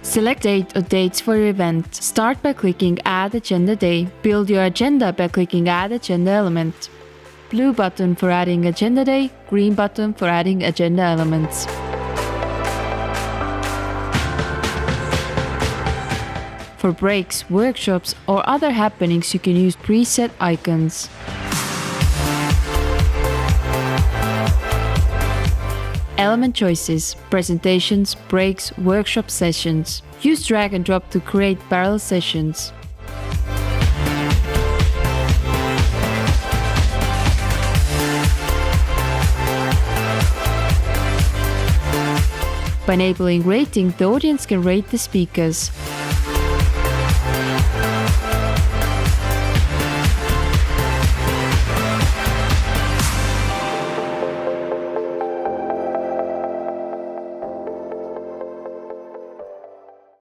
Select date or dates for your event. Start by clicking Add Agenda Day. Build your agenda by clicking Add Agenda Element. Blue button for adding agenda day, green button for adding agenda elements. For breaks, workshops, or other happenings, you can use preset icons. Element choices, presentations, breaks, workshop sessions. Use drag and drop to create parallel sessions. By enabling rating, the audience can rate the speakers.